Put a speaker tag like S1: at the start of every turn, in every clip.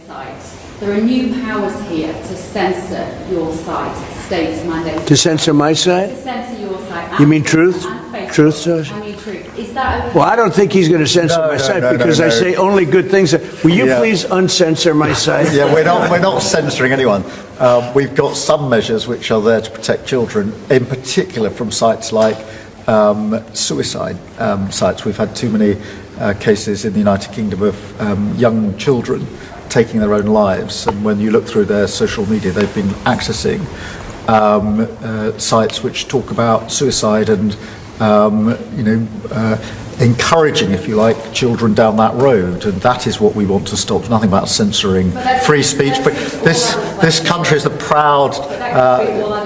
S1: site. There are new powers here to censor your site, state mandates.
S2: To censor my site?
S1: To censor your site.
S2: You mean Truth? Truth
S1: Social? I mean Truth. Is that okay?
S2: Well, I don't think he's going to censor my site because I say only good things. Will you please uncensor my site?
S3: Yeah, we're not censoring anyone. We've got some measures which are there to protect children, in particular from sites like suicide sites. We've had too many cases in the United Kingdom of young children taking their own lives, and when you look through their social media, they've been accessing sites which talk about suicide and encouraging, if you like, children down that road, and that is what we want to stop. Nothing about censoring free speech. But this country is a proud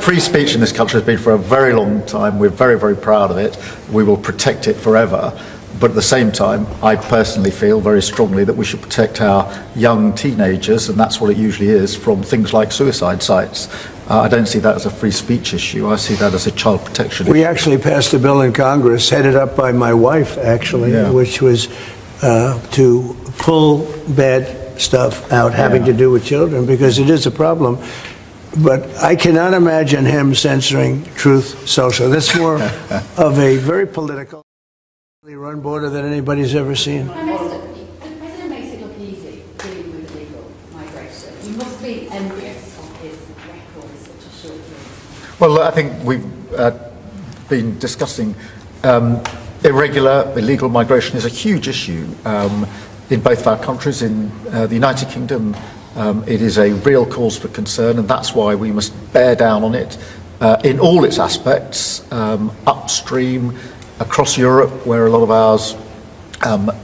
S3: free speech in this country has been for a very long time. We're very, very proud of it. We will protect it forever. But at the same time, I personally feel very strongly that we should protect our young teenagers, and that's what it usually is, from things like suicide sites. I don't see that as a free speech issue. I see that as a child protection issue.
S2: We actually passed a bill in Congress, headed up by my wife, actually, which was to pull bad stuff out having to do with children, because it is a problem. But I cannot imagine him censoring Truth Social. That's more of a very political run border than anybody's ever seen.
S1: The President makes it look easy dealing with illegal migration. You must be envious of his record in such a short time.
S3: Well, I think we've been discussing illegal migration is a huge issue in both of our countries. In the United Kingdom, it is a real cause for concern, and that's why we must bear down on it in all its aspects, upstream, across Europe, where a lot of ours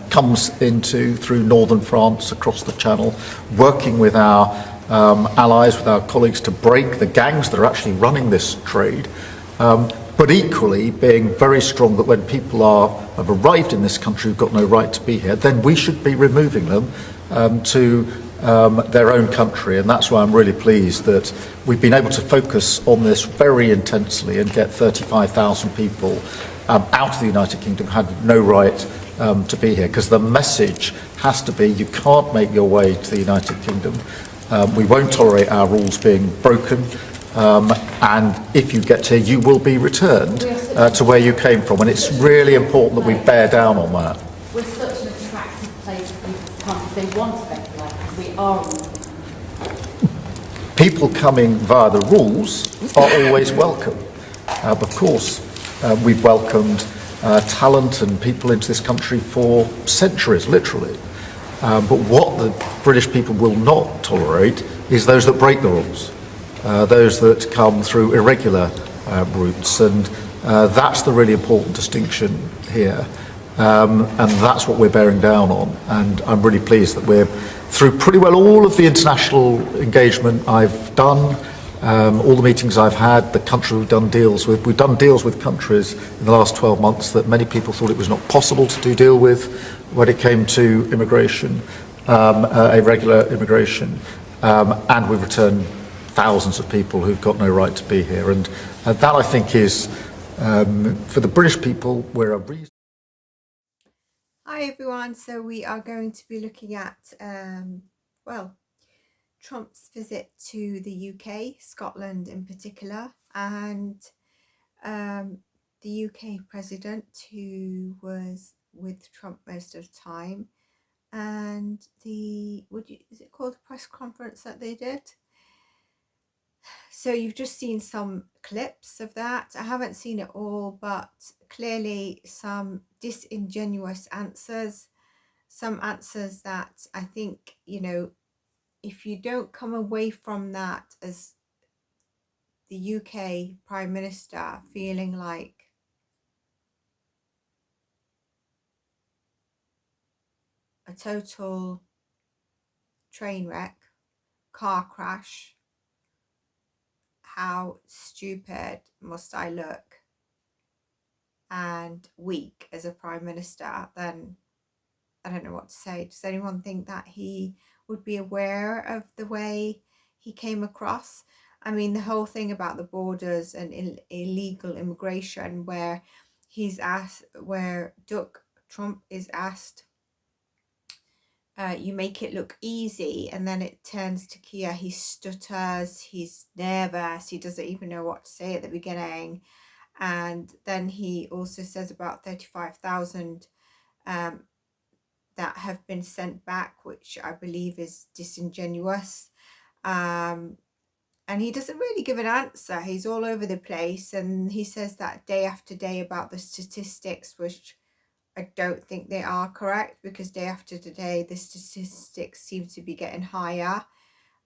S3: comes into through northern France, across the Channel, working with our allies, with our colleagues, to break the gangs that are actually running this trade. But equally being very strong that when people have arrived in this country who've got no right to be here, then we should be removing them to their own country. And that's why I'm really pleased that we've been able to focus on this very intensely and get 35,000 people out of the United Kingdom who had no right to be here, because the message has to be you can't make your way to the United Kingdom. We won't tolerate our rules being broken, and if you get here you will be returned to where you came from, and it's really important that we bear down on that.
S1: We're such an attractive place for people to come if they want a better life, because we are.
S3: People coming via the rules are always welcome. Of course, we've welcomed talent and people into this country for centuries, literally. But what the British people will not tolerate is those that break the rules, those that come through irregular routes, and that's the really important distinction here. And that's what we're bearing down on. And I'm really pleased that we're through pretty well all of the international engagement I've done. All the meetings I've had, the country we've done deals with. We've done deals with countries in the last 12 months that many people thought it was not possible to do deal with when it came to immigration, irregular immigration, and we've returned thousands of people who've got no right to be here. And that, I think, is, for the British people, we're a reason.
S4: Hi everyone, so we are going to be looking at, Trump's visit to the UK, Scotland in particular, and the UK president, who was with Trump most of the time, and is it called a press conference that they did? So you've just seen some clips of that. I haven't seen it all, but clearly some disingenuous answers, some answers that I think, if you don't come away from that as the UK Prime Minister feeling like a total train wreck, car crash, how stupid must I look and weak as a Prime Minister, then I don't know what to say. Does anyone think that he would be aware of the way he came across? I mean, the whole thing about the borders and illegal immigration, where Trump is asked you make it look easy, and then it turns to Keir. He stutters, he's nervous, he doesn't even know what to say at the beginning. And then he also says about 35,000 that have been sent back, which I believe is disingenuous. And he doesn't really give an answer. He's all over the place, and he says that day after day about the statistics, which I don't think they are correct, because day after day the statistics seem to be getting higher.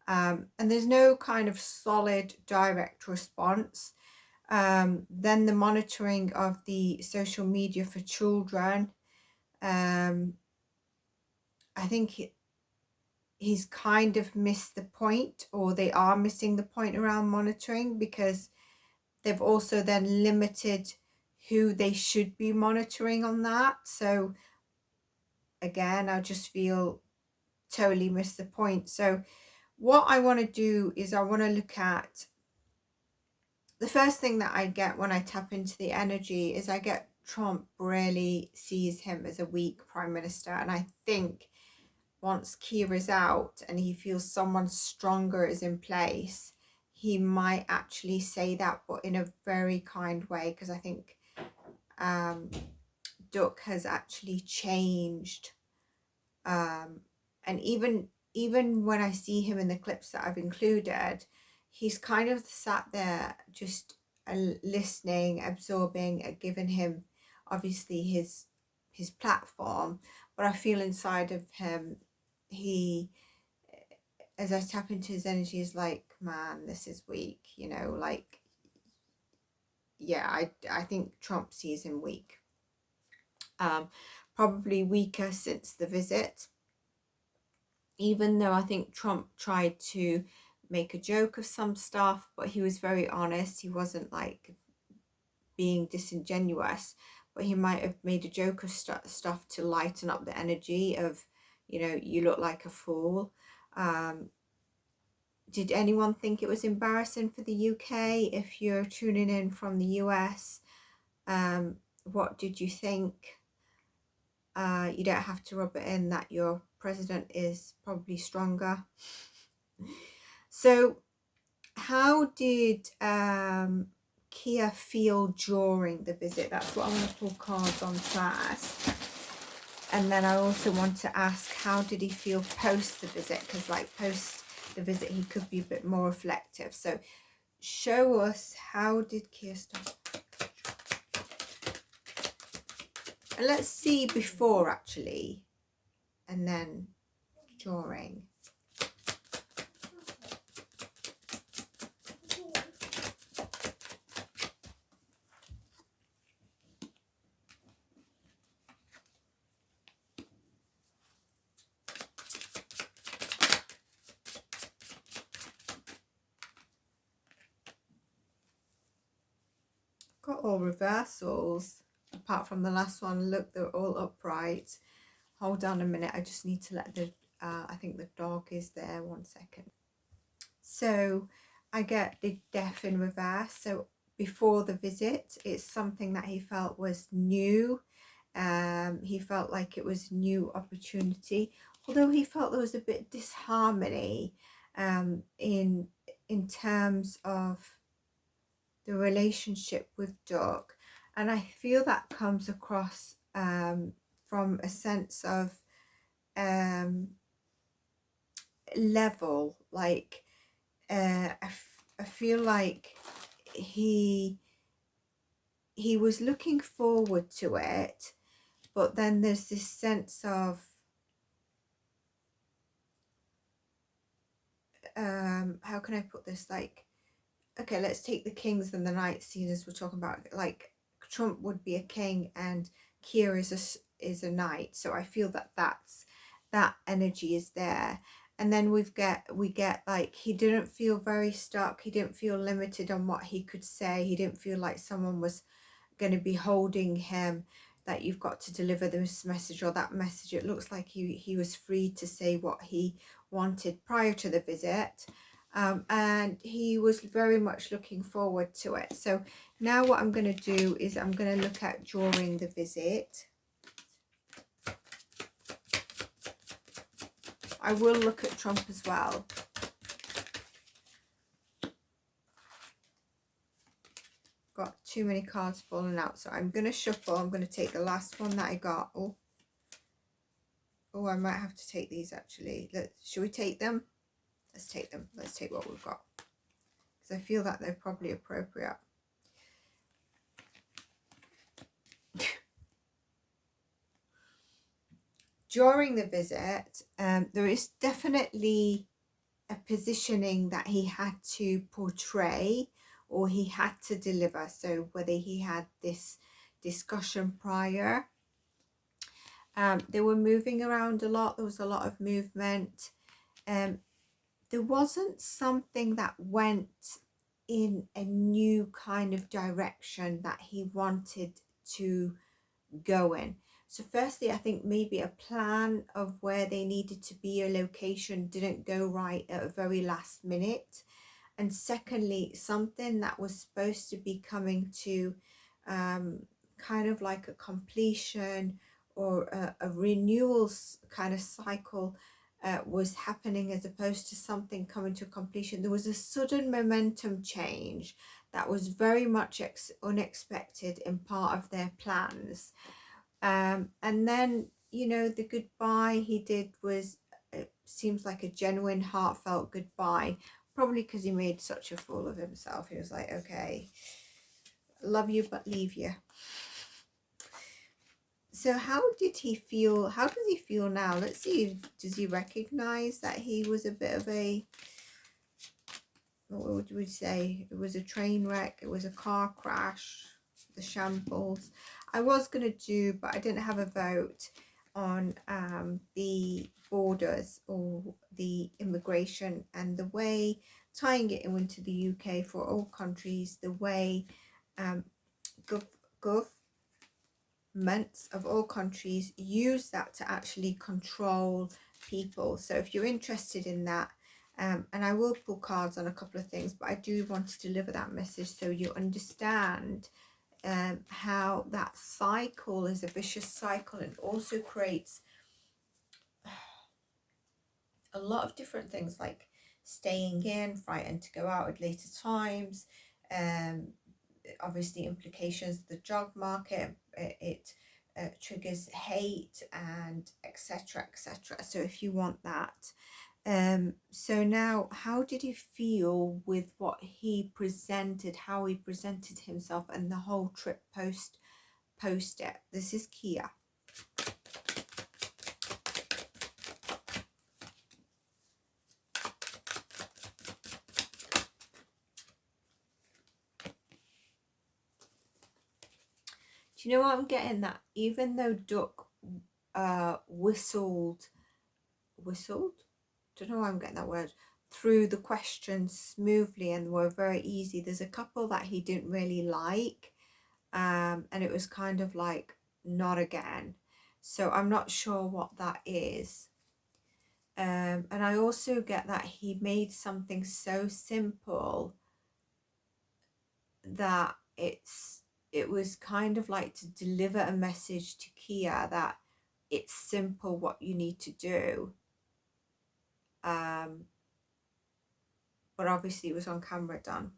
S4: And there's no kind of solid direct response. Then the monitoring of the social media for children. I think he's kind of missed the point, or they are missing the point around monitoring, because they've also then limited who they should be monitoring on that. So again, I just feel totally missed the point. So what I want to do is I want to look at the first thing that I get when I tap into the energy is I get Trump really sees him as a weak prime minister. And I think once Keir is out and he feels someone stronger is in place, he might actually say that, but in a very kind way, because I think Duck has actually changed. And even when I see him in the clips that I've included, he's kind of sat there just listening, absorbing, giving him obviously his platform. But I feel inside of him, he, as I tap into his energy, is like, man, this is weak, you know, like, yeah, I think Trump sees him weak. Probably weaker since the visit, even though I think Trump tried to make a joke of some stuff, but he was very honest. He wasn't like being disingenuous, but he might have made a joke of stuff to lighten up the energy of, you know, you look like a fool. Did anyone think it was embarrassing for the UK? If you're tuning in from the US, what did you think? You don't have to rub it in that your president is probably stronger. So how did Keir feel during the visit? That's what I want to pull cards on first. And then I also want to ask, how did he feel post the visit? Because like post the visit, he could be a bit more reflective. So show us, how did Keir start? And let's see before actually, and then during. Got all reversals apart from the last one. Look, they're all upright. Hold on a minute, I just need to let the I think the dog is there, 1 second. So I get the death in reverse. So before the visit, it's something that he felt was new. He felt like it was new opportunity, although he felt there was a bit disharmony in terms of the relationship with Duck. And I feel that comes across from a sense of level, like I feel like he was looking forward to it, but then there's this sense of how can I put this, like, okay, let's take the kings and the knights scene as we're talking about. Like Trump would be a king and Keir is a knight, so I feel that that energy is there. And then we get like, he didn't feel very stuck, he didn't feel limited on what he could say, he didn't feel like someone was going to be holding him, that you've got to deliver this message or that message. It looks like he was free to say what he wanted prior to the visit. And he was very much looking forward to it. So now what I'm going to do is I'm going to look at during the visit. I will look at Trump as well. Got too many cards falling out, so I'm going to shuffle. I'm going to take the last one that I got. Oh, I might have to take these actually. Should we take them? Let's take them. Let's take what we've got, because I feel that they're probably appropriate. During the visit, there is definitely a positioning that he had to portray, or he had to deliver. So whether he had this discussion prior, they were moving around a lot. There was a lot of movement. There wasn't something that went in a new kind of direction that he wanted to go in. So firstly, I think maybe a plan of where they needed to be, a location, didn't go right at a very last minute. And secondly, something that was supposed to be coming to kind of like a completion or a renewals kind of cycle was happening, as opposed to something coming to completion. There was a sudden momentum change that was very much unexpected in part of their plans. And then, you know, the goodbye he did was, it seems like a genuine, heartfelt goodbye, probably because he made such a fool of himself. He was like, okay, love you, but leave you. So how did he feel? How does he feel now? Let's see. Does he recognize that he was a bit of a, what would we say? It was a train wreck. It was a car crash, the shambles. I was going to do, but I didn't have a vote on the borders or the immigration, and the way, tying it into the UK for all countries, the way governments of all countries use that to actually control people. So if you're interested in that, and I will pull cards on a couple of things, but I do want to deliver that message so you understand how that cycle is a vicious cycle, and also creates a lot of different things like staying in, frightened to go out at later times, obviously implications of the job market, it triggers hate, and etc, etc. So if you want that, so now, how did he feel with what he presented, how he presented himself, and the whole trip post it? This is Keir. Do you know what I'm getting? That even though Duck whistled, don't know why I'm getting that word, through the questions smoothly and were very easy, there's a couple that he didn't really like, and it was kind of like, not again. So I'm not sure what that is. And I also get that he made something so simple that it was kind of like to deliver a message to Keir that it's simple what you need to do. But obviously it was on camera done.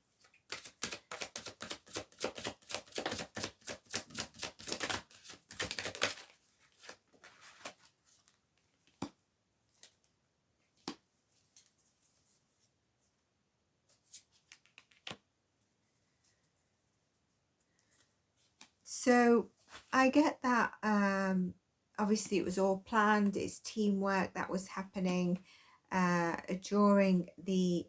S4: So I get that obviously it was all planned, it's teamwork that was happening during the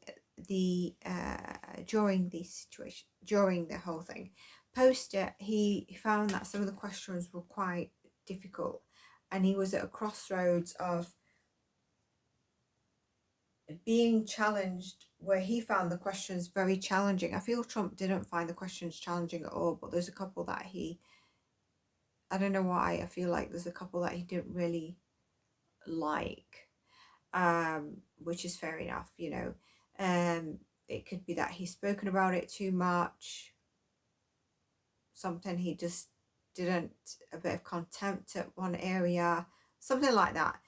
S4: situation, during the whole thing. Post it, he found that some of the questions were quite difficult, and he was at a crossroads of being challenged, where he found the questions very challenging. I feel Trump didn't find the questions challenging at all, but there's a couple that I don't know why, I feel like there's a couple that he didn't really like, which is fair enough, you know. It could be that he's spoken about it too much, something he just didn't, a bit of contempt at one area, something like that.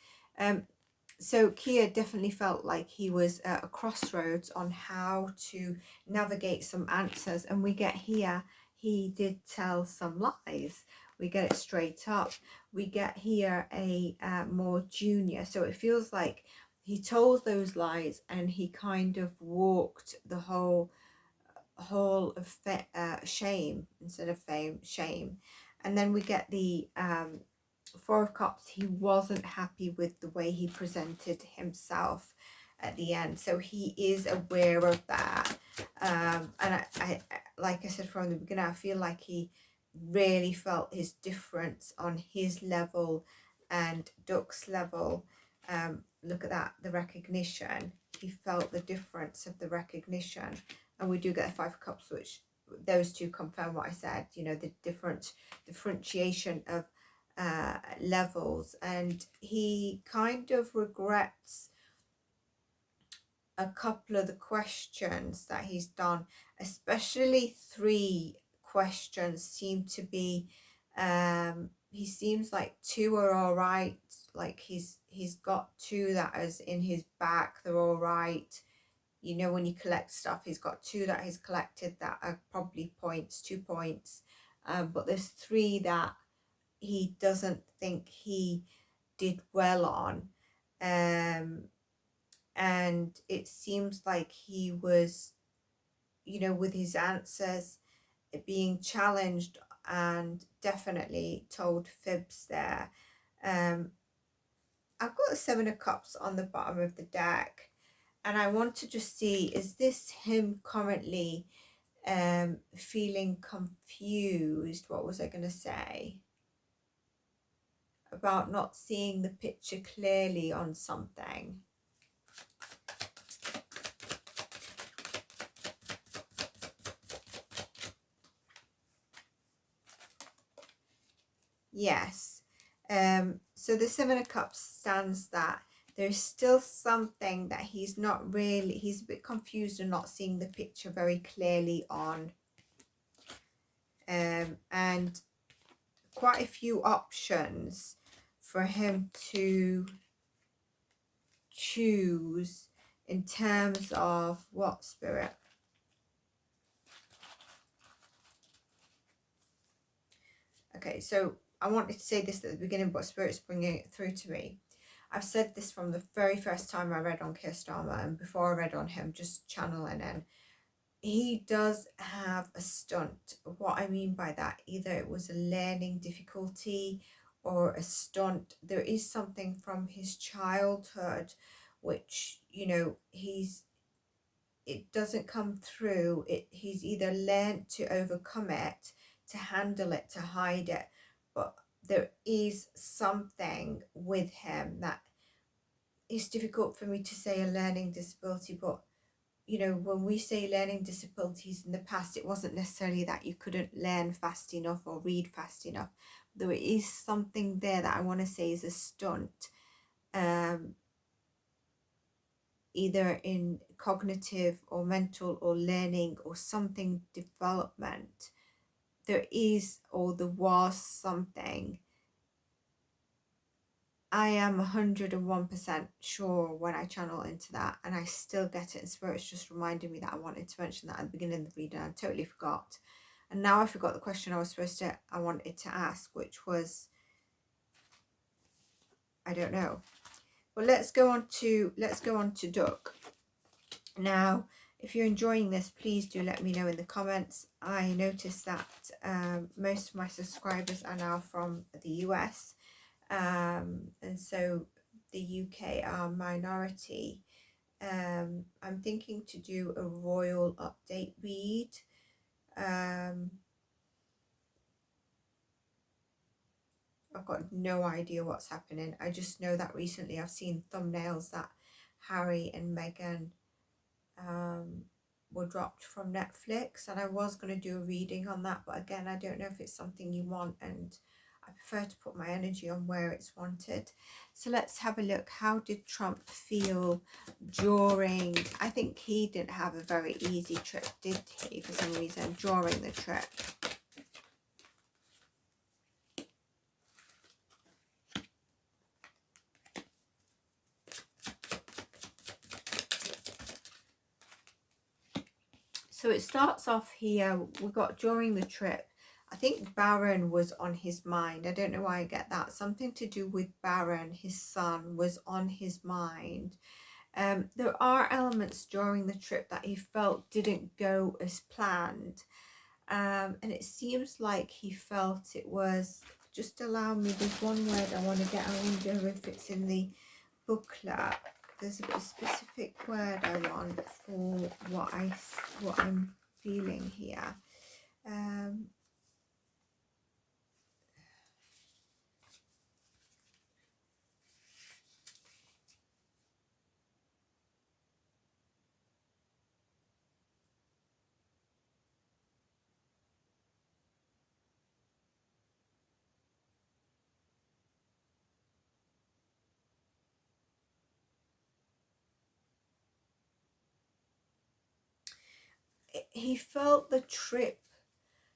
S4: So Keir definitely felt like he was at a crossroads on how to navigate some answers, and we get here he did tell some lies. We get it straight up. We get here a more junior, so it feels like he told those lies and he kind of walked the whole of shame instead of fame, shame. And then we get the Four of Cups. He wasn't happy with the way he presented himself at the end, so he is aware of that. And I like I said from the beginning, I feel like he really felt his difference on his level and Duck's level. Look at that, the recognition. He felt the difference of the recognition, and we do get a Five of Cups, which those two confirm what I said. You know, the differentiation of levels, and he kind of regrets a couple of the questions that he's done, especially 3 questions seem to be he seems like 2 are all right, like he's got 2 that is in his back, they're all right. You know, when you collect stuff, he's got 2 that he's collected that are probably points, 2 points, but there's 3 that he doesn't think he did well on. And it seems like he was, you know, with his answers being challenged and definitely told fibs there. I've got the 7 of Cups on the bottom of the deck, and I want to just see, is this him currently feeling confused? What was I going to say? About not seeing the picture clearly on something. Yes. So the 7 of Cups stands that there's still something that he's not really, he's a bit confused and not seeing the picture very clearly on. And quite a few options for him to choose in terms of what, Spirit? Okay, so I wanted to say this at the beginning, but Spirit's bringing it through to me. I've said this from the very first time I read on Keir Starmer, and before I read on him, just channeling in. He does have a stunt. What I mean by that, either it was a learning difficulty or a stunt. There is something from his childhood which, you know, it doesn't come through. He's either learned to overcome it, to handle it, to hide it, but there is something with him that is difficult for me to say a learning disability. But you know, when we say learning disabilities in the past, it wasn't necessarily that you couldn't learn fast enough or read fast enough. There is something there that I want to say is a stunt, either in cognitive or mental or learning or something development. There is, or there was something. I am 101% sure when I channel into that, and I still get it, and Spirit's just reminded me that I wanted to mention that at the beginning of the reading. I totally forgot, and now I forgot the question I wanted to ask, which was, I don't know. But let's go on to Duck. Now, if you're enjoying this, please do let me know in the comments. I noticed that most of my subscribers are now from the US. And so the UK are minority. I'm thinking to do a royal update read. I've got no idea what's happening. I just know that recently I've seen thumbnails that Harry and Meghan were dropped from Netflix, and I was going to do a reading on that, but again, I don't know if it's something you want, and I prefer to put my energy on where it's wanted. So let's have a look. How did Trump feel during, I think he didn't have a very easy trip, did he, for some reason, during the trip? So it starts off here. We got during the trip. I think Baron was on his mind. I don't know why I get that. Something to do with Baron, his son, was on his mind. There are elements during the trip that he felt didn't go as planned. And it seems like he felt it was, just allow me, there's one word I want to get. I wonder if it's in the booklet. There's a specific word I want for what I'm feeling here. He felt the trip.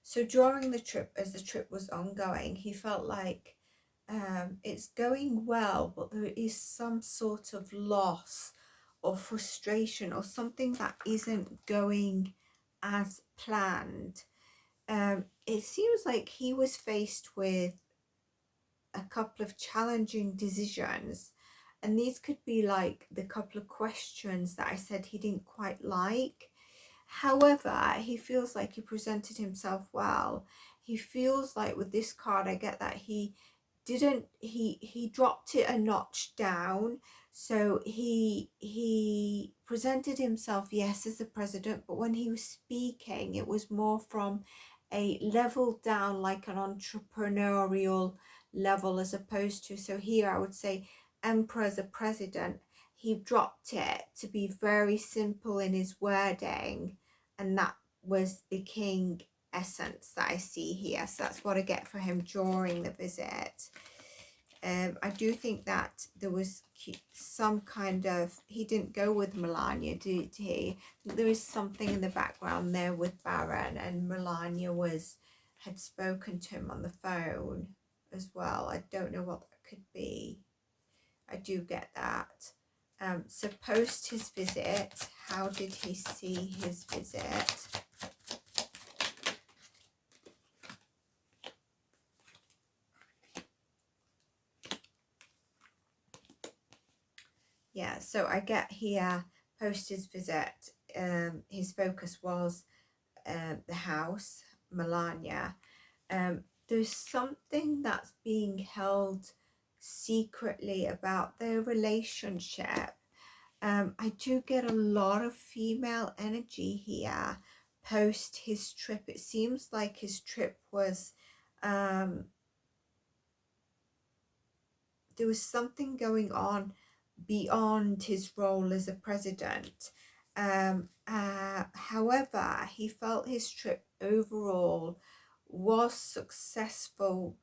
S4: So during the trip, as the trip was ongoing, he felt like it's going well, but there is some sort of loss or frustration or something that isn't going as planned. It seems like he was faced with a couple of challenging decisions, and these could be like the couple of questions that I said he didn't quite like. However, he feels like he presented himself well. He feels like with this card, I get that he dropped it a notch down. So he presented himself, yes, as the president, but when he was speaking, it was more from a level down, like an entrepreneurial level, as opposed to, so here I would say emperor as a president. He dropped it to be very simple in his wording, and that was the king essence that I see here. So that's what I get for him during the visit. I do think that there was some kind of, he didn't go with Melania, did he? There is something in the background there with Baron, and Melania had spoken to him on the phone as well. I don't know what that could be. I do get that. So post his visit, how did he see his visit? Yeah, so I get here, post his visit, his focus was the house, Melania. There's something that's being held secretly about their relationship. I do get a lot of female energy here post his trip. It seems like his trip was, there was something going on beyond his role as a president. However, he felt his trip overall was successful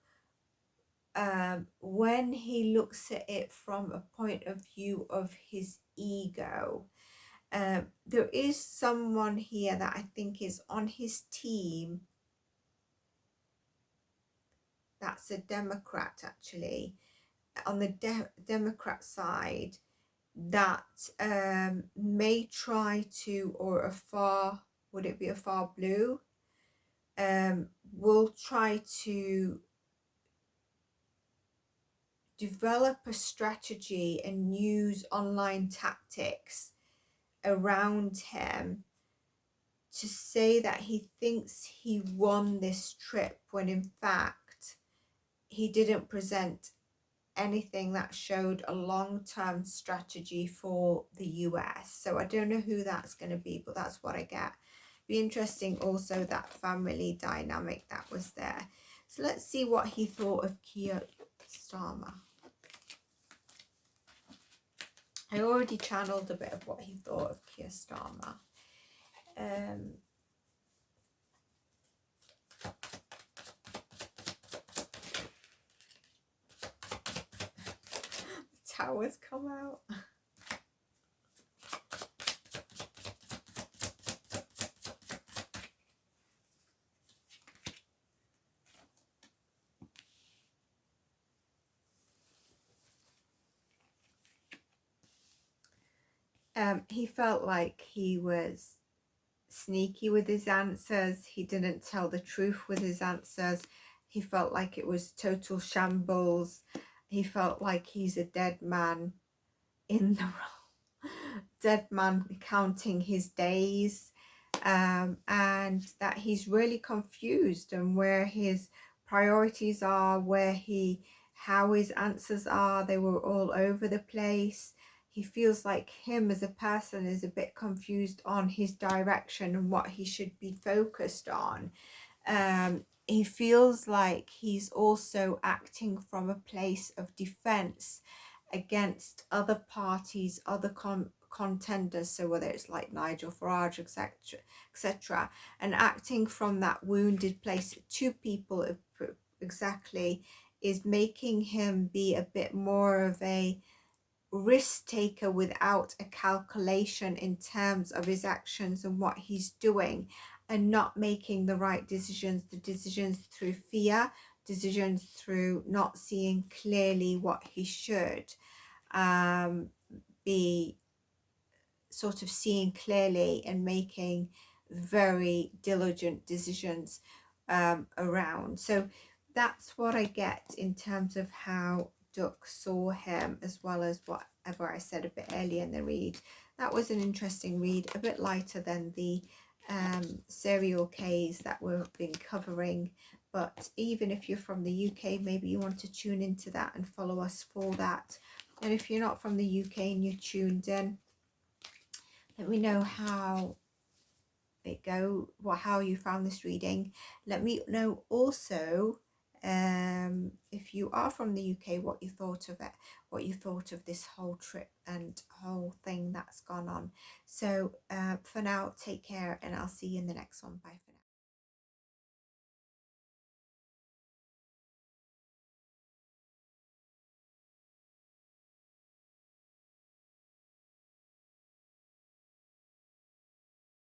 S4: when he looks at it from a point of view of his ego. There is someone here that I think is on his team that's a Democrat, actually, on the Democrat side, that may try to, or a far, would it be a far blue, will try to develop a strategy and use online tactics around him to say that he thinks he won this trip, when in fact he didn't present anything that showed a long-term strategy for the US. So I don't know who that's going to be, but that's what I get. Be interesting also that family dynamic that was there. So let's see what he thought of Keir Starmer. I already channeled a bit of what he thought of Keir Starmer. Towers come out. He felt like he was sneaky with his answers. He didn't tell the truth with his answers. He felt like it was total shambles. He felt like he's a dead man in the role, dead man counting his days, and that he's really confused and where his priorities are, how his answers are. They were all over the place. He feels like him as a person is a bit confused on his direction and what he should be focused on. He feels like he's also acting from a place of defense against other parties, other contenders, so whether it's like Nigel Farage, etc., and acting from that wounded place to people exactly is making him be a bit more of a risk taker without a calculation in terms of his actions and what he's doing, and not making the right decisions, the decisions through fear, decisions through not seeing clearly what he should be sort of seeing clearly and making very diligent decisions around. So that's what I get in terms of how Duck saw him, as well as whatever I said a bit earlier in the read. That was an interesting read, a bit lighter than the serial Ks that we've been covering. But even if you're from the UK, maybe you want to tune into that and follow us for that. And if you're not from the UK and you're tuned in, let me know how how you found this reading. Let me know also if you are from the UK, what you thought of it, what you thought of this whole trip and whole thing that's gone on. So for now, take care, and I'll see you in the next one. Bye for now.